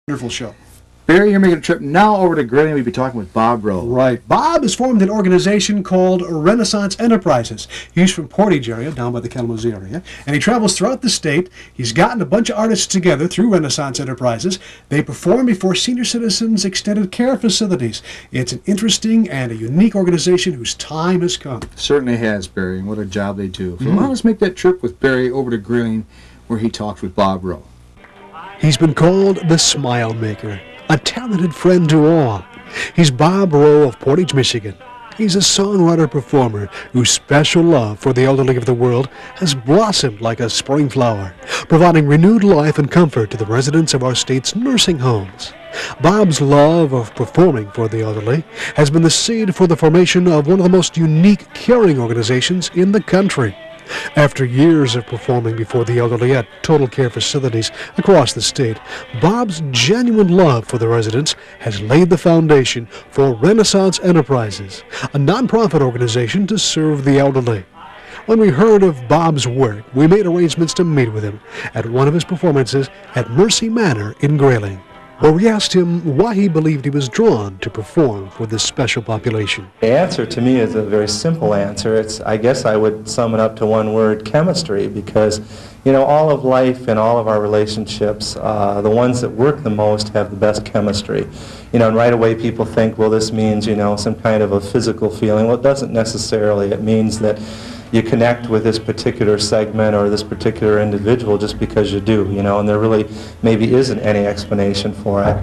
Wonderful show. Barry, you're making a trip now over to Grilling. We'll be talking with Bob Rowe. Right. Bob has formed an organization called Renaissance Enterprises. He's from Portage area, down by the Kalamazoo area, and he travels throughout the state. He's gotten a bunch of artists together through Renaissance Enterprises. They perform before senior citizens' extended care facilities. It's an interesting and a unique organization whose time has come. Certainly has, Barry, and what a job they do. So let's make that trip with Barry over to Grilling, where he talks with Bob Rowe. He's been called the Smile Maker, a talented friend to all. He's Bob Rowe of Portage, Michigan. He's a songwriter-performer whose special love for the elderly of the world has blossomed like a spring flower, providing renewed life and comfort to the residents of our state's nursing homes. Bob's love of performing for the elderly has been the seed for the formation of one of the most unique caring organizations in the country. After years of performing before the elderly at total care facilities across the state, Bob's genuine love for the residents has laid the foundation for Renaissance Enterprises, a nonprofit organization to serve the elderly. When we heard of Bob's work, we made arrangements to meet with him at one of his performances at Mercy Manor in Grayling, where we asked him why he believed he was drawn to perform for this special population. The answer to me is a very simple answer. I guess I would sum it up to one word: chemistry, because all of life and all of our relationships, the ones that work the most have the best chemistry. And right away people think, well, this means some kind of a physical feeling. Well, it doesn't necessarily. It means that you connect with this particular segment or this particular individual just because you do, and there really maybe isn't any explanation for it.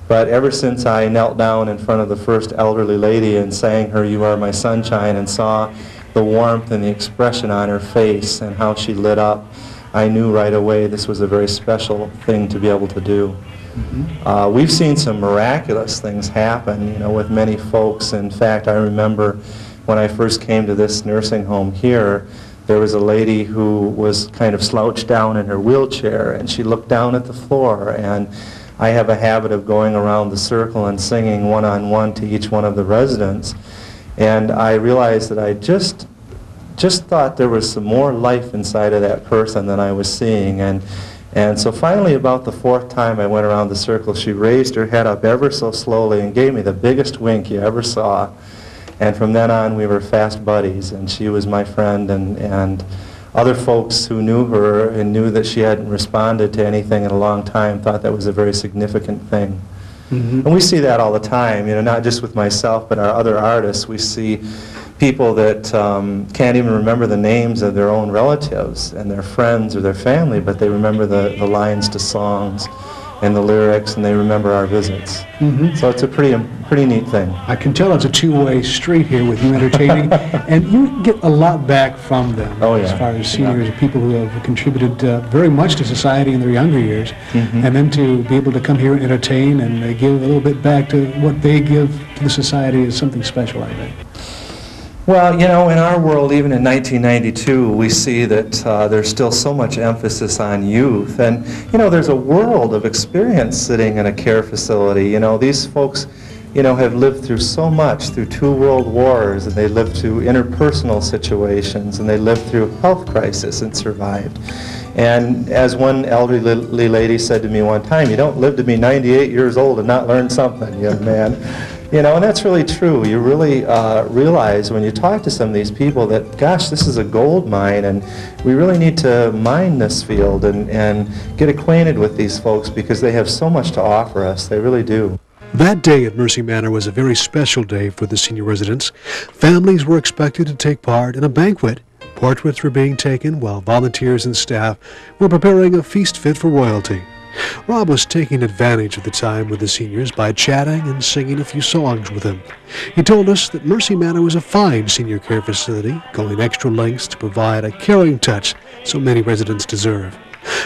But ever since I knelt down in front of the first elderly lady and sang her "You Are My Sunshine" and saw the warmth and the expression on her face and how she lit up, I knew right away this was a very special thing to be able to do. We've seen some miraculous things happen, with many folks. In fact, I remember when I first came to this nursing home here, there was a lady who was kind of slouched down in her wheelchair, and she looked down at the floor, and I have a habit of going around the circle and singing one-on-one to each one of the residents, and I realized that I just thought there was some more life inside of that person than I was seeing, and so finally, about the fourth time I went around the circle, she raised her head up ever so slowly and gave me the biggest wink you ever saw. And from then on, we were fast buddies, and she was my friend, and other folks who knew her and knew that she hadn't responded to anything in a long time thought that was a very significant thing. And we see that all the time, not just with myself, but our other artists. We see people that can't even remember the names of their own relatives and their friends or their family, but they remember the lines to songs and the lyrics, and they remember our visits. So it's a pretty neat thing. I can tell it's a two-way street here with you entertaining, and you get a lot back from them as far as seniors, people who have contributed very much to society in their younger years, and then to be able to come here and entertain and give a little bit back to what they give to the society is something special, I think. Well, in our world, even in 1992, we see that there's still so much emphasis on youth. And, there's a world of experience sitting in a care facility. These folks, have lived through so much, through 2 world wars, and they lived through interpersonal situations, and they lived through health crisis and survived. And as one elderly lady said to me one time, you don't live to be 98 years old and not learn something, young man. And that's really true. You really realize when you talk to some of these people that, gosh, this is a gold mine, and we really need to mine this field and get acquainted with these folks because they have so much to offer us. They really do. That day at Mercy Manor was a very special day for the senior residents. Families were expected to take part in a banquet. Portraits were being taken while volunteers and staff were preparing a feast fit for royalty. Rob was taking advantage of the time with the seniors by chatting and singing a few songs with them. He told us that Mercy Manor was a fine senior care facility, going extra lengths to provide a caring touch so many residents deserve.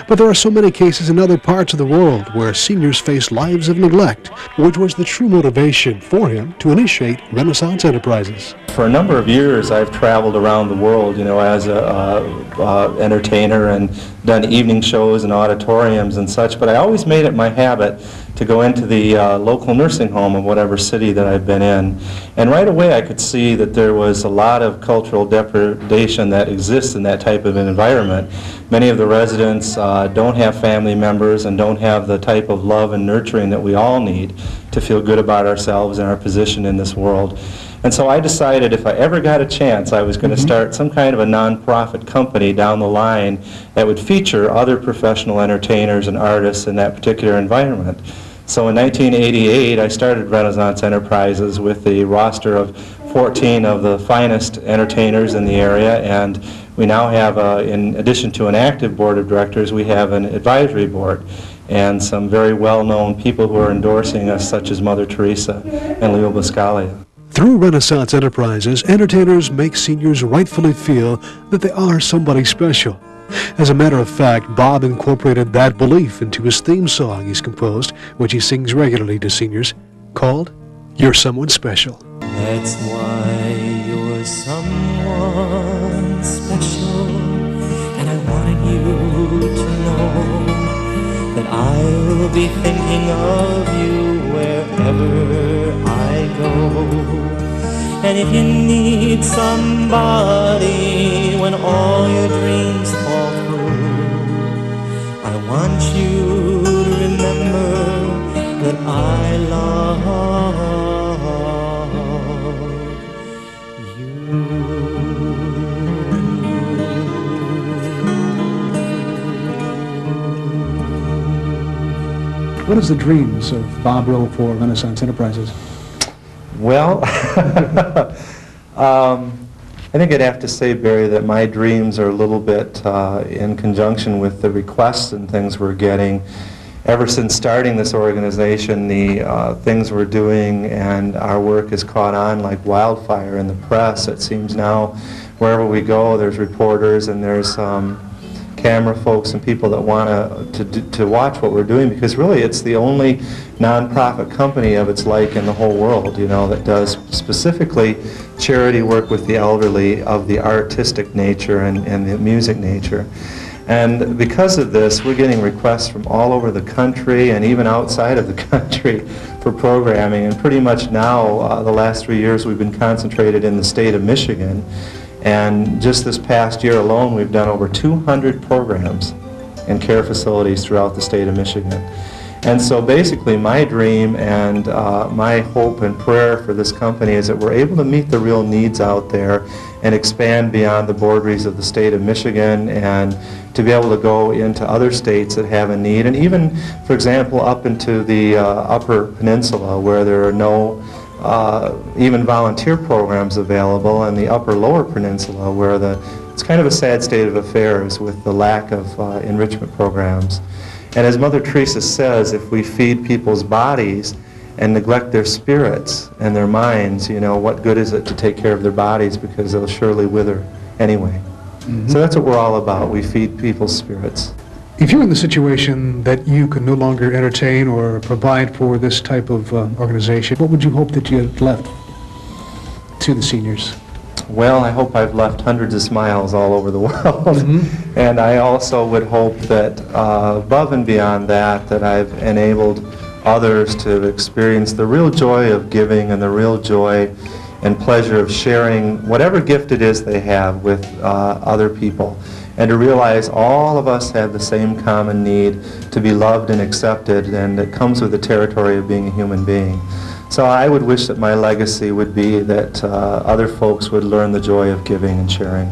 But there are so many cases in other parts of the world where seniors face lives of neglect, which was the true motivation for him to initiate Renaissance Enterprises. For a number of years, I've traveled around the world, as a entertainer and done evening shows and auditoriums and such, but I always made it my habit to go into the local nursing home of whatever city that I've been in. And right away I could see that there was a lot of cultural depredation that exists in that type of an environment. Many of the residents don't have family members and don't have the type of love and nurturing that we all need to feel good about ourselves and our position in this world. And so I decided if I ever got a chance, I was going to start some kind of a nonprofit company down the line that would feature other professional entertainers and artists in that particular environment. So in 1988, I started Renaissance Enterprises with the roster of 14 of the finest entertainers in the area, and we now have, in addition to an active board of directors, we have an advisory board and some very well-known people who are endorsing us, such as Mother Teresa and Leo Buscaglia. Through Renaissance Enterprises, entertainers make seniors rightfully feel that they are somebody special. As a matter of fact, Bob incorporated that belief into his theme song he's composed, which he sings regularly to seniors, called You're Someone Special. That's why you're someone special, and I wanted you to know that I'll be thinking of you wherever I go. And if you need somebody when all your dreams fall through, I want you to remember that I love you. What is the dreams of Bob Rowe for Renaissance Enterprises? Well, I think I'd have to say, Barry, that my dreams are a little bit in conjunction with the requests and things we're getting. Ever since starting this organization, the things we're doing and our work has caught on like wildfire in the press. It seems now wherever we go, there's reporters and there's camera folks and people that want to watch what we're doing, because really it's the only nonprofit company of its like in the whole world, you know, that does specifically charity work with the elderly of the artistic nature and the music nature. And because of this, we're getting requests from all over the country and even outside of the country for programming. And pretty much now, the last 3 years, we've been concentrated in the state of Michigan. And just this past year alone, we've done over 200 programs in care facilities throughout the state of Michigan. And so basically my dream and my hope and prayer for this company is that we're able to meet the real needs out there and expand beyond the boundaries of the state of Michigan, and to be able to go into other states that have a need, and even, for example, up into the Upper Peninsula where there are no even volunteer programs available, and the Upper Lower Peninsula where it's kind of a sad state of affairs with the lack of enrichment programs. And as Mother Teresa says, if we feed people's bodies and neglect their spirits and their minds, you know, what good is it to take care of their bodies, because they'll surely wither anyway. So that's what we're all about. We feed people's spirits. If you're in the situation that you could no longer entertain or provide for this type of organization, what would you hope that you had left to the seniors? Well, I hope I've left hundreds of smiles all over the world. And I also would hope that above and beyond that, that I've enabled others to experience the real joy of giving and the real joy and pleasure of sharing whatever gift it is they have with other people. And to realize all of us have the same common need to be loved and accepted, and it comes with the territory of being a human being. So I would wish that my legacy would be that other folks would learn the joy of giving and sharing.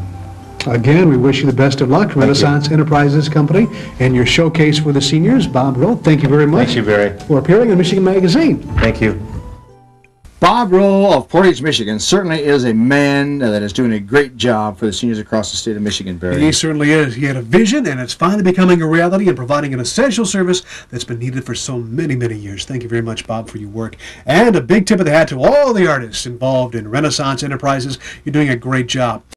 Again, we wish you the best of luck, Renaissance Enterprises Company, and your showcase for the seniors. Bob Rowe, thank you very much. Thank you, Barry. For appearing in Michigan Magazine. Thank you. Bob Rowe of Portage, Michigan certainly is a man that is doing a great job for the seniors across the state of Michigan, Barry. He certainly is. He had a vision, and it's finally becoming a reality and providing an essential service that's been needed for so many, many years. Thank you very much, Bob, for your work. And a big tip of the hat to all the artists involved in Renaissance Enterprises. You're doing a great job.